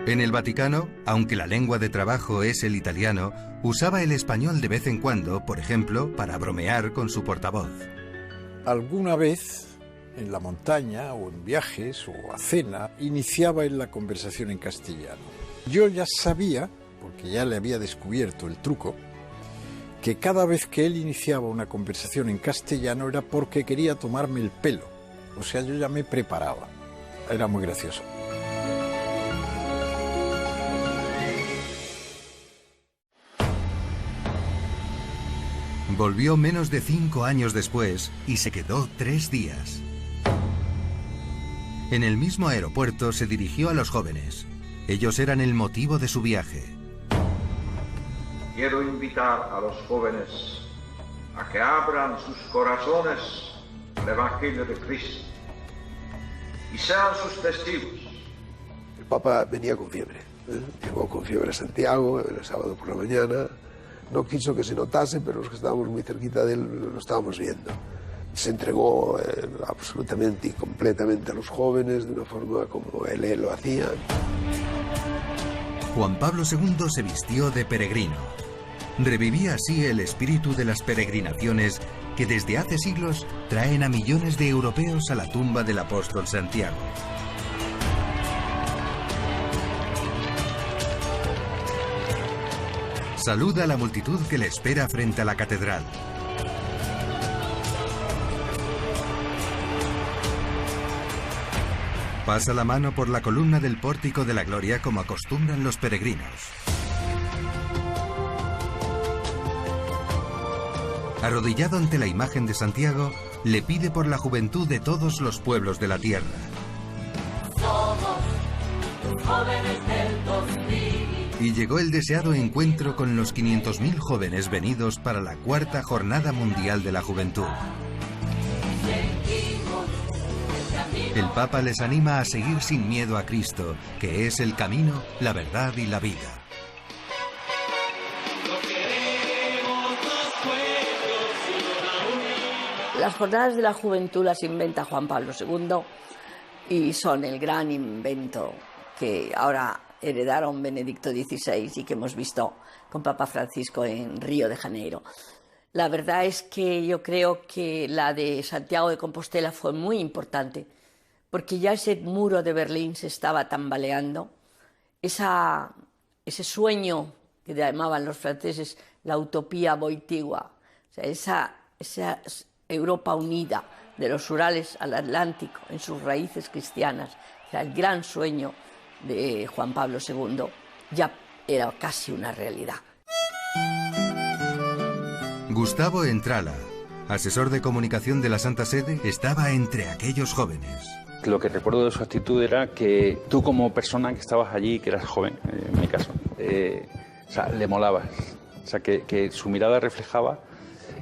En el Vaticano, aunque la lengua de trabajo es el italiano, usaba el español de vez en cuando, por ejemplo, para bromear con su portavoz. Alguna vez, en la montaña o en viajes o a cena, iniciaba él la conversación en castellano. Yo ya sabía, porque ya le había descubierto el truco, que cada vez que él iniciaba una conversación en castellano era porque quería tomarme el pelo. O sea, yo ya me preparaba. Era muy gracioso. Volvió menos de 5 años después y se quedó 3 días. En el mismo aeropuerto se dirigió a los jóvenes. Ellos eran el motivo de su viaje. Quiero invitar a los jóvenes a que abran sus corazones al Evangelio de Cristo y sean sus testigos. El Papa venía con fiebre, llegó con fiebre a Santiago el sábado por la mañana. No quiso que se notase, pero los que estábamos muy cerquita de él lo estábamos viendo. Se entregó absolutamente y completamente a los jóvenes de una forma como él lo hacía. Juan Pablo II se vistió de peregrino. Revivía así el espíritu de las peregrinaciones que desde hace siglos traen a millones de europeos a la tumba del apóstol Santiago. Saluda a la multitud que le espera frente a la catedral. Pasa la mano por la columna del pórtico de la gloria como acostumbran los peregrinos. Arrodillado ante la imagen de Santiago, le pide por la juventud de todos los pueblos de la tierra. Somos los jóvenes del 2000. Y llegó el deseado encuentro con los 500.000 jóvenes venidos para la 4ª Jornada Mundial de la Juventud. El Papa les anima a seguir sin miedo a Cristo, que es el camino, la verdad y la vida. Las jornadas de la juventud las inventa Juan Pablo II y son el gran invento que ahora heredaron Benedicto XVI y que hemos visto con Papa Francisco en Río de Janeiro. La verdad es que yo creo que la de Santiago de Compostela fue muy importante, porque ya ese muro de Berlín se estaba tambaleando, ese sueño que llamaban los franceses la utopía boitigua, o sea, esa Europa unida de los Urales al Atlántico en sus raíces cristianas, era el gran sueño de Juan Pablo II, ya era casi una realidad. Gustavo Entrala, asesor de comunicación de la Santa Sede, estaba entre aquellos jóvenes. Lo que recuerdo de su actitud era que tú como persona que estabas allí, que eras joven, en mi caso, o sea, le molabas. O sea, que su mirada reflejaba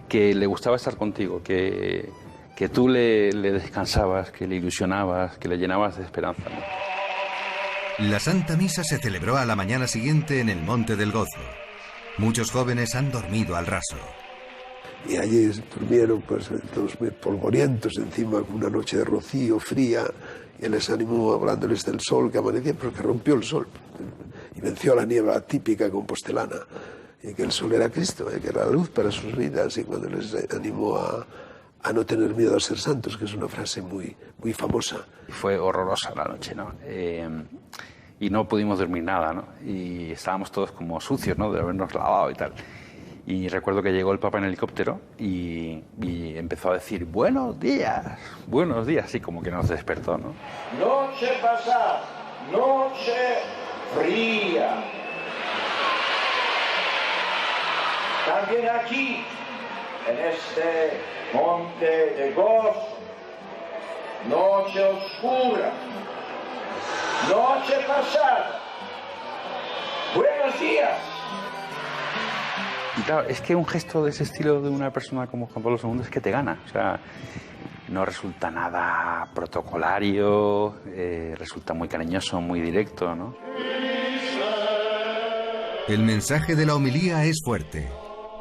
que le gustaba estar contigo, que tú le descansabas, que le ilusionabas, que le llenabas de esperanza, ¿no? La Santa Misa se celebró a la mañana siguiente en el Monte del Gozo. Muchos jóvenes han dormido al raso. y allí durmieron pues todos muy polvorientos, encima con una noche de rocío fría, y él les animó hablándoles del sol que amanecía, pero que rompió el sol y venció la niebla típica compostelana, y que el sol era Cristo, que era la luz para sus vidas, y cuando les animó a no tener miedo a ser santos, que es una frase muy, muy famosa. Fue horrorosa la noche, ¿no? Y no pudimos dormir nada, ¿no? Y estábamos todos como sucios, ¿no? De habernos lavado y tal. Y recuerdo que llegó el Papa en helicóptero y empezó a decir buenos días, así como que nos despertó, ¿no? Noche pasada, noche fría. También aquí, en este monte de gozo, noche oscura, noche pasada. Buenos días. Y claro, es que un gesto de ese estilo de una persona como Juan Pablo II es que te gana. O sea, no resulta nada protocolario, resulta muy cariñoso, muy directo, ¿no? El mensaje de la homilía es fuerte.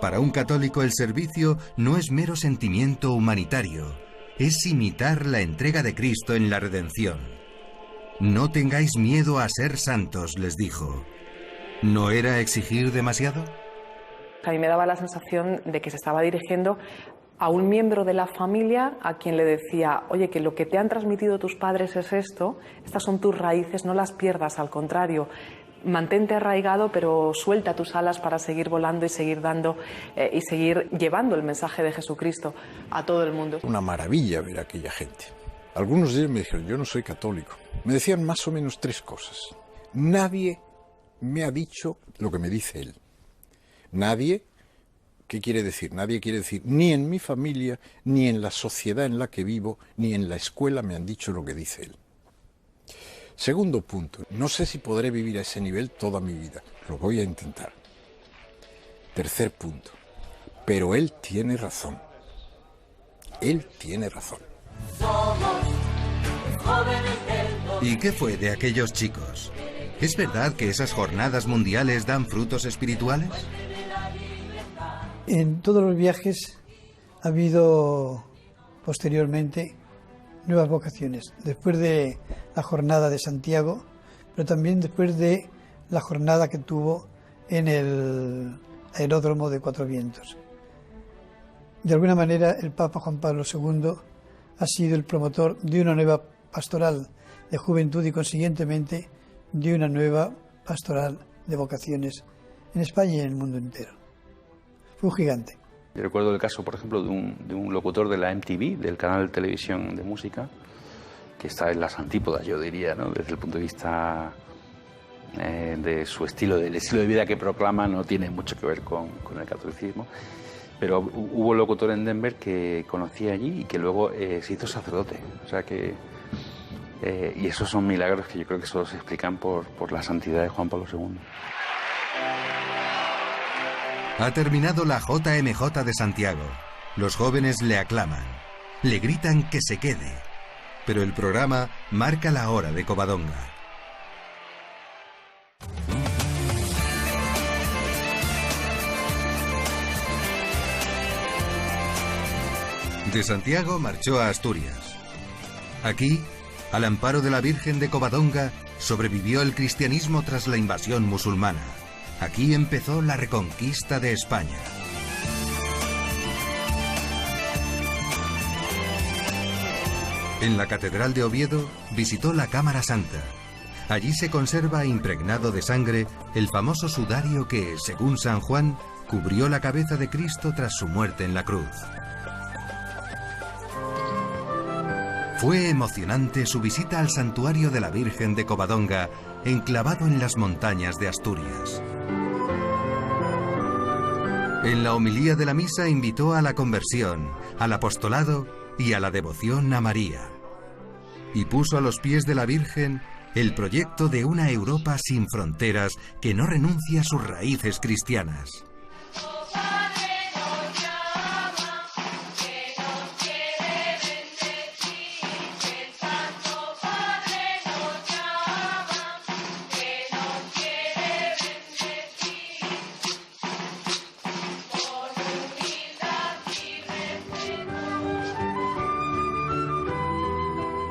Para un católico el servicio no es mero sentimiento humanitario, es imitar la entrega de Cristo en la redención. No tengáis miedo a ser santos, les dijo. ¿No era exigir demasiado? A mí me daba la sensación de que se estaba dirigiendo a un miembro de la familia a quien le decía, oye, que lo que te han transmitido tus padres es esto, estas son tus raíces, no las pierdas, al contrario, mantente arraigado, pero suelta tus alas para seguir volando y seguir dando y seguir llevando el mensaje de Jesucristo a todo el mundo. Una maravilla ver a aquella gente. Algunos de ellos me dijeron, yo no soy católico. Me decían más o menos 3 cosas. Nadie me ha dicho lo que me dice él. Nadie, ¿qué quiere decir? Nadie quiere decir, ni en mi familia, ni en la sociedad en la que vivo, ni en la escuela me han dicho lo que dice él. Segundo punto, no sé si podré vivir a ese nivel toda mi vida, lo voy a intentar. Tercer punto, pero él tiene razón. Él tiene razón. ¿Y qué fue de aquellos chicos? ¿Es verdad que esas jornadas mundiales dan frutos espirituales? En todos los viajes ha habido posteriormente nuevas vocaciones, después de la jornada de Santiago, pero también después de la jornada que tuvo en el aeródromo de Cuatro Vientos. De alguna manera el Papa Juan Pablo II ha sido el promotor de una nueva pastoral de juventud y consiguientemente de una nueva pastoral de vocaciones en España y en el mundo entero. Fue un gigante. Yo recuerdo el caso, por ejemplo, de un locutor de la MTV, del canal de televisión de música, que está en las antípodas, yo diría, ¿no? Desde el punto de vista de su estilo, del estilo de vida que proclama, no tiene mucho que ver con el catolicismo. Pero hubo un locutor en Denver que conocí allí y que luego se hizo sacerdote. O sea que... y esos son milagros que yo creo que solo se explican por la santidad de Juan Pablo II. Ha terminado la JMJ de Santiago. Los jóvenes le aclaman. Le gritan que se quede. Pero el programa marca la hora de Covadonga. De Santiago marchó a Asturias. Aquí, al amparo de la Virgen de Covadonga, sobrevivió el cristianismo tras la invasión musulmana. Aquí empezó la reconquista de España. En la Catedral de Oviedo visitó la Cámara Santa. Allí se conserva impregnado de sangre el famoso sudario que, según San Juan, cubrió la cabeza de Cristo tras su muerte en la cruz. Fue emocionante su visita al santuario de la Virgen de Covadonga, enclavado en las montañas de Asturias. En la homilía de la misa invitó a la conversión, al apostolado y a la devoción a María. Y puso a los pies de la Virgen el proyecto de una Europa sin fronteras que no renuncia a sus raíces cristianas.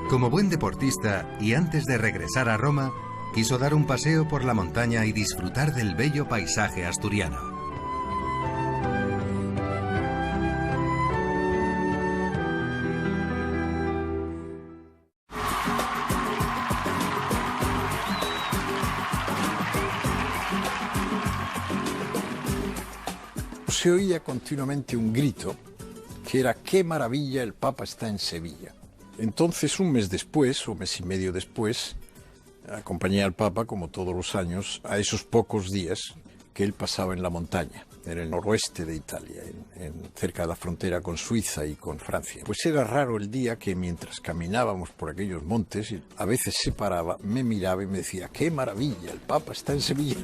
Como buen deportista y antes de regresar a Roma, quiso dar un paseo por la montaña y disfrutar del bello paisaje asturiano. Se oía continuamente un grito que era ¡qué maravilla, el Papa está en Sevilla! Entonces, un mes después, o mes y medio después, acompañé al Papa, como todos los años, a esos pocos días que él pasaba en la montaña, en el noroeste de Italia, cerca de la frontera con Suiza y con Francia. Pues era raro el día que mientras caminábamos por aquellos montes, a veces se paraba, me miraba y me decía ¡qué maravilla, el Papa está en Sevilla!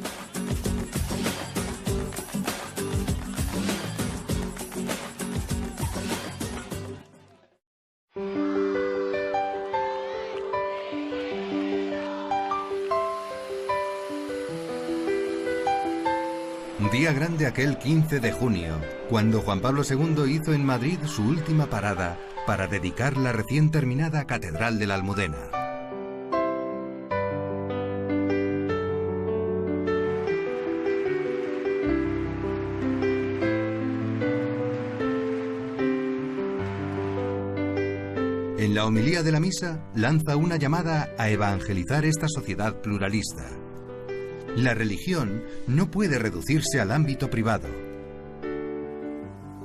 Día grande aquel 15 de junio, cuando Juan Pablo II hizo en Madrid su última parada para dedicar la recién terminada Catedral de la Almudena. En la homilía de la misa lanza una llamada a evangelizar esta sociedad pluralista. La religión no puede reducirse al ámbito privado.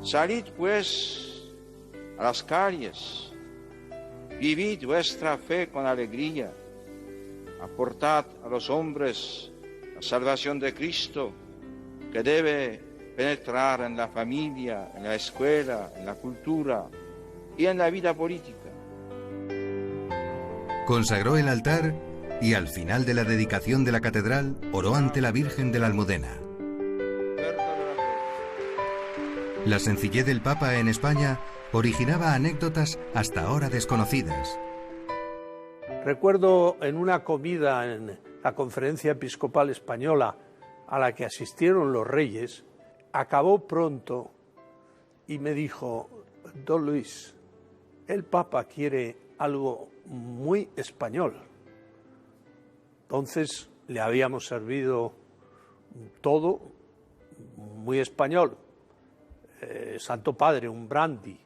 Salid pues a las calles, vivid vuestra fe con alegría, aportad a los hombres la salvación de Cristo, que debe penetrar en la familia, en la escuela, en la cultura y en la vida política. Consagró el altar y al final de la dedicación de la catedral oró ante la Virgen de la Almudena. La sencillez del Papa en España originaba anécdotas hasta ahora desconocidas. Recuerdo en una comida en la Conferencia Episcopal Española a la que asistieron los reyes, acabó pronto y me dijo: don Luis, el Papa quiere algo muy español. Entonces le habíamos servido todo muy español. Santo Padre, un brandy.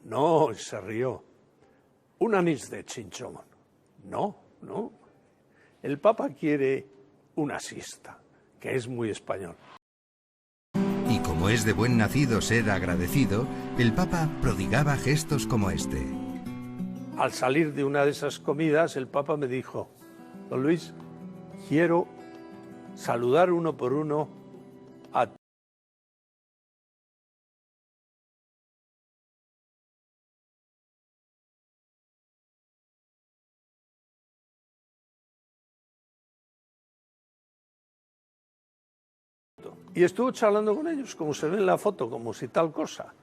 No, se rió. Un anís de chinchón. No, no. El Papa quiere una siesta, que es muy español. Y como es de buen nacido ser agradecido, el Papa prodigaba gestos como este. Al salir de una de esas comidas, el Papa me dijo: don Luis, quiero saludar uno por uno a y estuvo charlando con ellos, como se ve en la foto, como si tal cosa.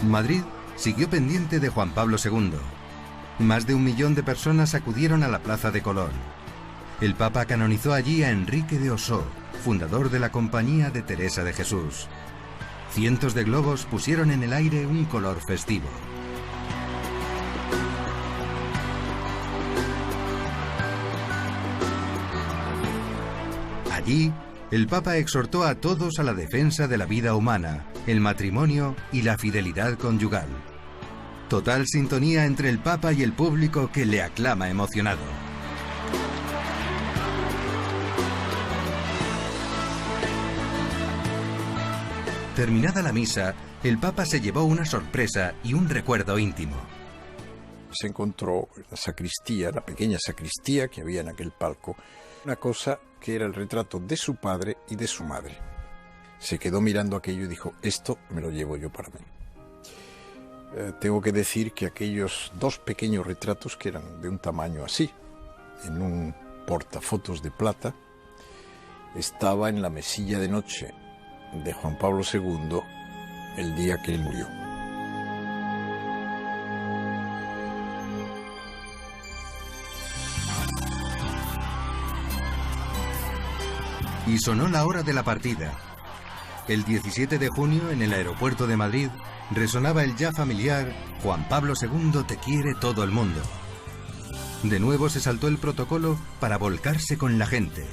Madrid siguió pendiente de Juan Pablo II. Más de 1 millón de personas acudieron a la Plaza de Colón. El Papa canonizó allí a Enrique de Osó, fundador de la Compañía de Teresa de Jesús. Cientos de globos pusieron en el aire un color festivo. Allí, el Papa exhortó a todos a la defensa de la vida humana, el matrimonio y la fidelidad conyugal. Total sintonía entre el Papa y el público que le aclama emocionado. Terminada la misa, el Papa se llevó una sorpresa y un recuerdo íntimo. Se encontró en la sacristía, la pequeña sacristía que había en aquel palco, una cosa que era el retrato de su padre y de su madre. Se quedó mirando aquello y dijo: esto me lo llevo yo para mí. Tengo que decir que aquellos 2 pequeños retratos, que eran de un tamaño así, en un portafotos de plata, estaba en la mesilla de noche de Juan Pablo II el día que él murió. Y sonó la hora de la partida. El 17 de junio, en el aeropuerto de Madrid, resonaba el ya familiar Juan Pablo II te quiere todo el mundo. De nuevo se saltó el protocolo para volcarse con la gente.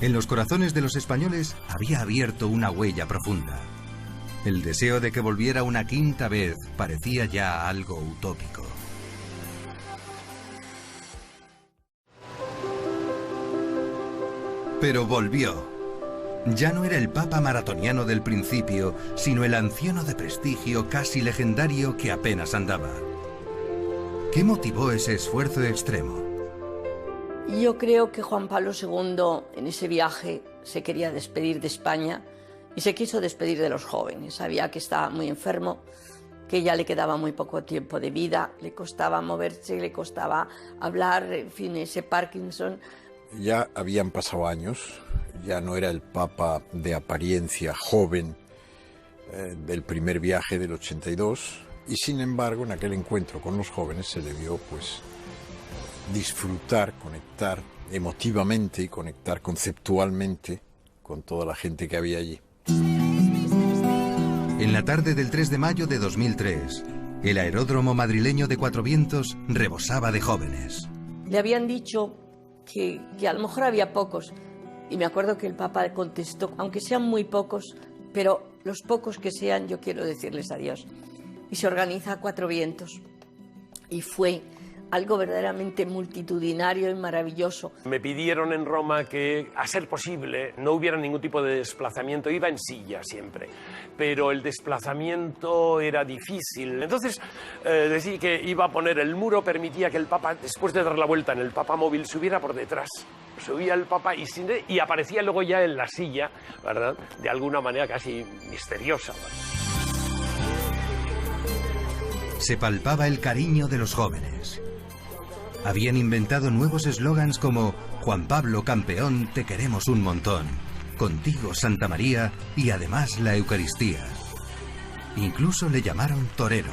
En los corazones de los españoles había abierto una huella profunda. El deseo de que volviera una quinta vez parecía ya algo utópico. Pero volvió. Ya no era el papa maratoniano del principio, sino el anciano de prestigio casi legendario que apenas andaba. ¿Qué motivó ese esfuerzo extremo? Yo creo que Juan Pablo II en ese viaje se quería despedir de España y se quiso despedir de los jóvenes. Sabía que estaba muy enfermo, que ya le quedaba muy poco tiempo de vida, le costaba moverse, le costaba hablar, en fin, ese Parkinson. Ya habían pasado años, ya no era el papa de apariencia joven del primer viaje del 82, y sin embargo en aquel encuentro con los jóvenes se debió pues disfrutar, conectar emotivamente y conectar conceptualmente con toda la gente que había allí. En la tarde del 3 de mayo de 2003, el aeródromo madrileño de Cuatro Vientos rebosaba de jóvenes. Le habían dicho que a lo mejor había pocos, y me acuerdo que el Papa contestó, aunque sean muy pocos, pero los pocos que sean, yo quiero decirles adiós. Y se organiza Cuatro Vientos, y fue algo verdaderamente multitudinario y maravilloso. Me pidieron en Roma que, a ser posible, no hubiera ningún tipo de desplazamiento. Iba en silla siempre, pero el desplazamiento era difícil. Entonces, decidí que iba a poner el muro, permitía que el Papa, después de dar la vuelta en el papamóvil, subiera por detrás. Subía el Papa y aparecía luego ya en la silla, ¿verdad? De alguna manera casi misteriosa. Se palpaba el cariño de los jóvenes. Habían inventado nuevos eslogans como Juan Pablo campeón, te queremos un montón, contigo Santa María y además la Eucaristía. Incluso le llamaron torero.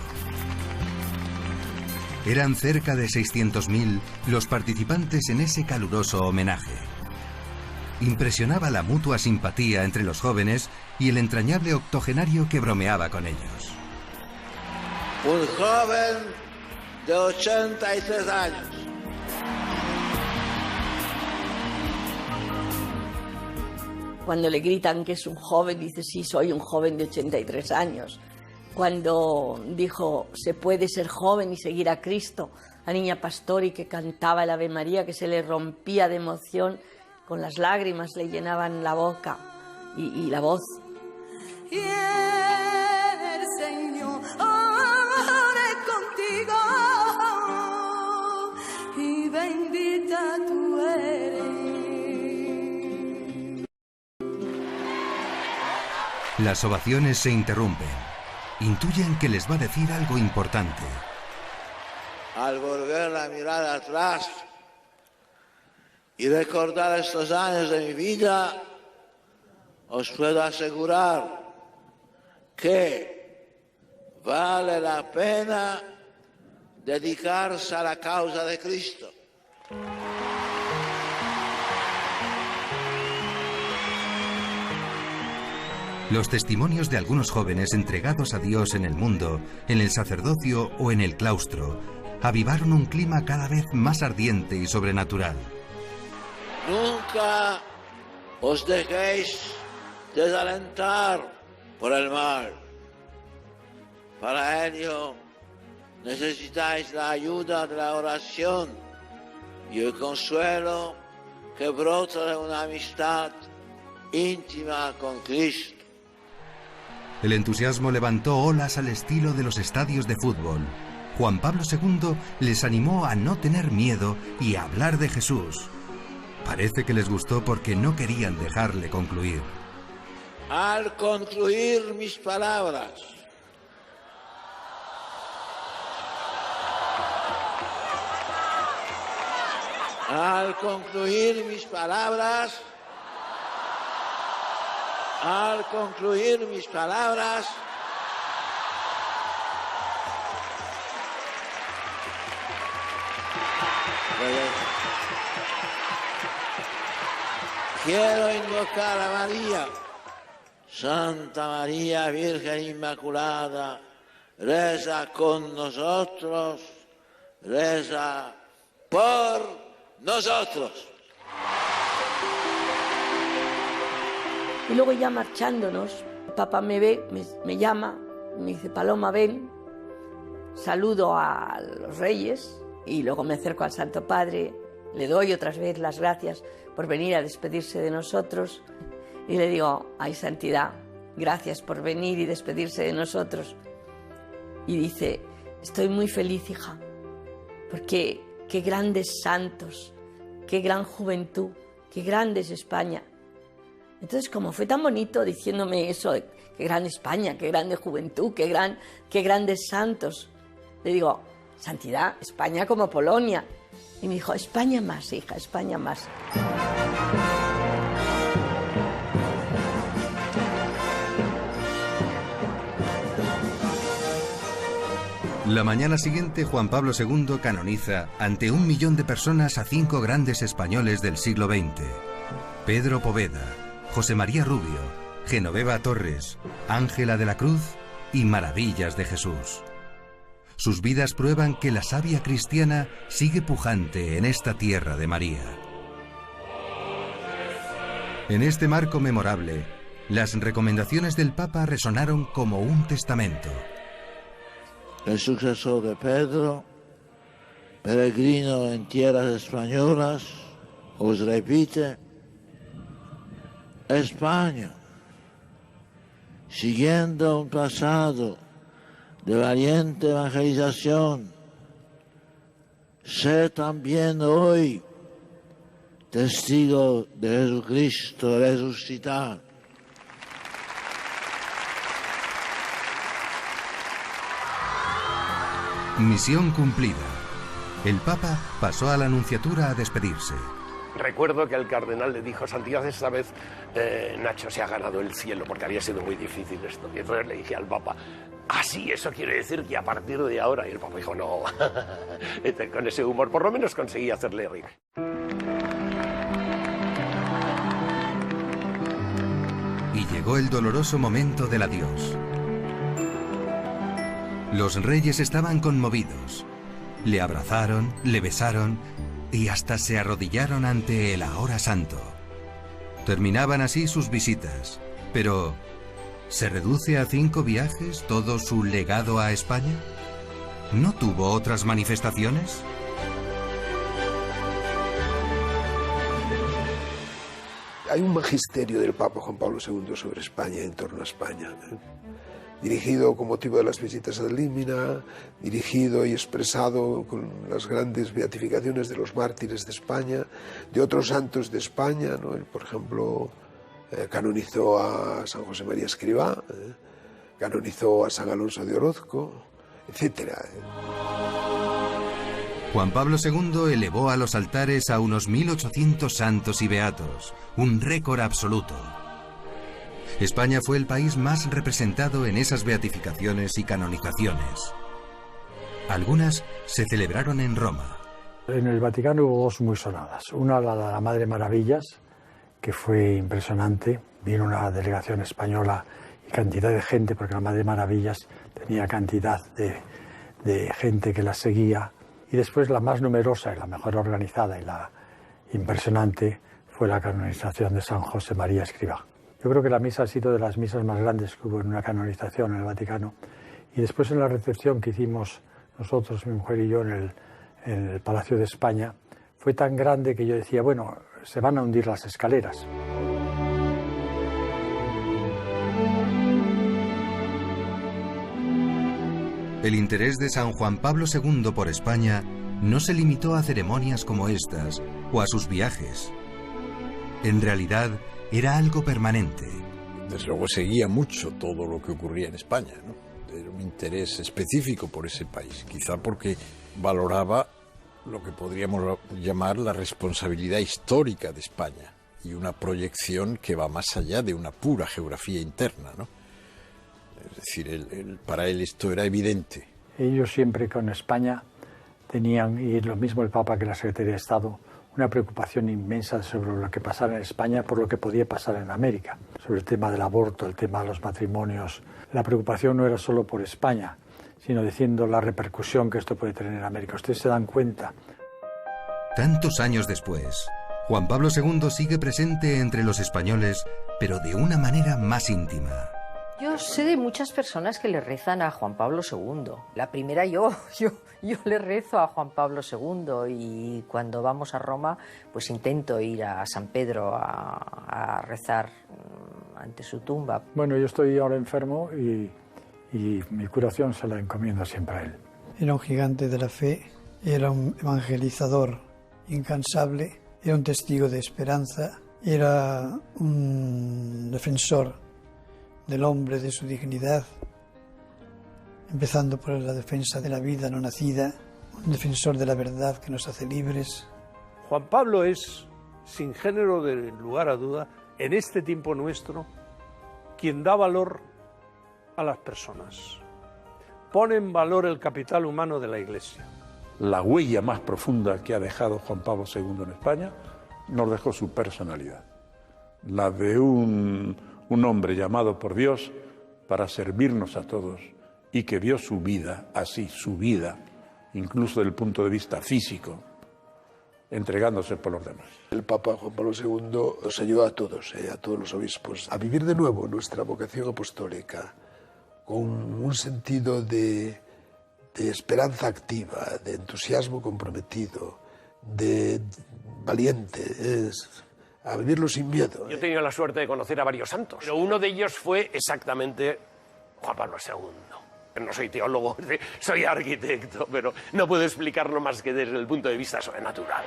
Eran cerca de 600.000 los participantes en ese caluroso homenaje. Impresionaba la mutua simpatía entre los jóvenes y el entrañable octogenario que bromeaba con ellos. Un joven de 83 años. Cuando le gritan que es un joven, dice, sí, soy un joven de 83 años. Cuando dijo, se puede ser joven y seguir a Cristo, la niña Pastori que cantaba el Ave María, que se le rompía de emoción, con las lágrimas le llenaban la boca y la voz. Y el Señor contigo y bendita tú eres. Las ovaciones se interrumpen. Intuyen que les va a decir algo importante. Al volver la mirada atrás y recordar estos años de mi vida, os puedo asegurar que vale la pena dedicarse a la causa de Cristo. Los testimonios de algunos jóvenes entregados a Dios en el mundo, en el sacerdocio o en el claustro, avivaron un clima cada vez más ardiente y sobrenatural. Nunca os dejéis desalentar por el mal. Para ello necesitáis la ayuda de la oración y el consuelo que brota de una amistad íntima con Cristo. El entusiasmo levantó olas al estilo de los estadios de fútbol. Juan Pablo II les animó a no tener miedo y a hablar de Jesús. Parece que les gustó porque no querían dejarle concluir. Al concluir mis palabras, quiero invocar a María, Santa María, Virgen Inmaculada, reza con nosotros, reza por nosotros. Y luego ya marchándonos, papá me ve, me llama, me dice, Paloma, ven, saludo a los reyes y luego me acerco al Santo Padre, le doy otra vez las gracias por venir a despedirse de nosotros y le digo, ay, santidad, gracias por venir y despedirse de nosotros. Y dice, estoy muy feliz, hija, porque qué grandes santos, qué gran juventud, qué grande es España. Entonces, como fue tan bonito diciéndome eso, qué grande España, qué grande juventud, qué grandes santos, le digo, santidad, España como Polonia. Y me dijo, España más, hija, España más. La mañana siguiente, Juan Pablo II canoniza ante 1 millón de personas a 5 grandes españoles del siglo XX. Pedro Poveda, José María Rubio, Genoveva Torres, Ángela de la Cruz y Maravillas de Jesús. Sus vidas prueban que la savia cristiana sigue pujante en esta tierra de María. En este marco memorable, las recomendaciones del Papa resonaron como un testamento. El sucesor de Pedro, peregrino en tierras españolas, os repite, España, siguiendo un pasado de valiente evangelización, sé también hoy testigo de Jesucristo resucitado. Misión cumplida. El Papa pasó a la Nunciatura a despedirse. Recuerdo que el cardenal le dijo, santidad, esta vez Nacho se ha ganado el cielo, porque había sido muy difícil esto. Y entonces le dije al Papa, sí, eso quiere decir que a partir de ahora... Y el Papa dijo, no. Con ese humor, por lo menos conseguí hacerle reír. Y llegó el doloroso momento del adiós. Los reyes estaban conmovidos. Le abrazaron, le besaron y hasta se arrodillaron ante el ahora santo. Terminaban así sus visitas, pero ¿se reduce a 5 viajes todo su legado a España? ¿No tuvo otras manifestaciones? Hay un magisterio del Papa Juan Pablo II sobre España, en torno a España, dirigido con motivo de las visitas ad limina, dirigido y expresado con las grandes beatificaciones de los mártires de España, de otros santos de España, ¿no? Él, por ejemplo, canonizó a San José María Escrivá, canonizó a San Alonso de Orozco, etc. Juan Pablo II elevó a los altares a unos 1.800 santos y beatos, un récord absoluto. España fue el país más representado en esas beatificaciones y canonizaciones. Algunas se celebraron en Roma. En el Vaticano hubo 2 muy sonadas. Una, la de la Madre Maravillas, que fue impresionante. Vino una delegación española y cantidad de gente, porque la Madre Maravillas tenía cantidad de gente que la seguía. Y después la más numerosa y la mejor organizada y la impresionante fue la canonización de San José María Escrivá. Yo creo que la misa ha sido de las misas más grandes que hubo en una canonización en el Vaticano. Y después en la recepción que hicimos nosotros, mi mujer y yo, en el Palacio de España, fue tan grande que yo decía, bueno, se van a hundir las escaleras. El interés de San Juan Pablo II por España no se limitó a ceremonias como estas o a sus viajes. En realidad, era algo permanente. Desde luego seguía mucho todo lo que ocurría en España, ¿no? Era un interés específico por ese país, quizá porque valoraba lo que podríamos llamar la responsabilidad histórica de España y una proyección que va más allá de una pura geografía interna, ¿no? Es decir, para él esto era evidente. Ellos siempre con España tenían, y lo mismo el Papa que la Secretaría de Estado, una preocupación inmensa sobre lo que pasara en España por lo que podía pasar en América, sobre el tema del aborto, el tema de los matrimonios. La preocupación no era solo por España, sino diciendo la repercusión que esto puede tener en América. Ustedes se dan cuenta. Tantos años después, Juan Pablo II sigue presente entre los españoles, pero de una manera más íntima. Yo sé de muchas personas que le rezan a Juan Pablo II. La primera yo le rezo a Juan Pablo II y cuando vamos a Roma pues intento ir a San Pedro a rezar ante su tumba. Bueno, yo estoy ahora enfermo y mi curación se la encomiendo siempre a él. Era un gigante de la fe, era un evangelizador incansable, era un testigo de esperanza, era un defensor del hombre, de su dignidad, empezando por la defensa de la vida no nacida, un defensor de la verdad que nos hace libres. Juan Pablo es, sin género de lugar a duda, en este tiempo nuestro, quien da valor a las personas, pone en valor el capital humano de la Iglesia. La huella más profunda que ha dejado Juan Pablo II en España nos dejó su personalidad, la de un hombre llamado por Dios para servirnos a todos y que dio su vida, así su vida, incluso desde el punto de vista físico, entregándose por los demás. El Papa Juan Pablo II nos ayudó a todos los obispos, a vivir de nuevo nuestra vocación apostólica con un sentido de esperanza activa, de entusiasmo comprometido, de valiente, a vivirlo sin miedo. Yo he tenido la suerte de conocer a varios santos, pero uno de ellos fue exactamente Juan Pablo II. No soy teólogo, soy arquitecto, pero no puedo explicarlo más que desde el punto de vista sobrenatural.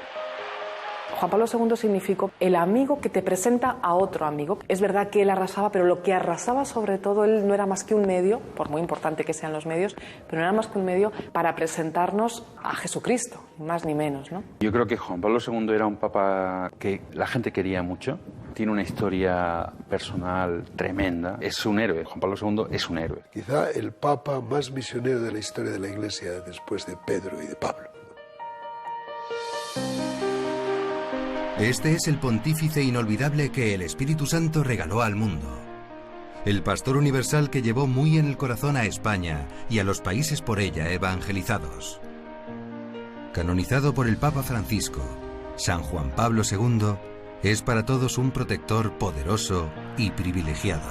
Juan Pablo II significó el amigo que te presenta a otro amigo. Es verdad que él arrasaba, pero lo que arrasaba sobre todo, él no era más que un medio, por muy importante que sean los medios, pero no era más que un medio para presentarnos a Jesucristo, ni más ni menos, ¿no? Yo creo que Juan Pablo II era un papa que la gente quería mucho. Tiene una historia personal tremenda. Es un héroe. Juan Pablo II es un héroe. Quizá el papa más misionero de la historia de la Iglesia después de Pedro y de Pablo. Este es el pontífice inolvidable que el Espíritu Santo regaló al mundo. El pastor universal que llevó muy en el corazón a España y a los países por ella evangelizados. Canonizado por el Papa Francisco, San Juan Pablo II es para todos un protector poderoso y privilegiado.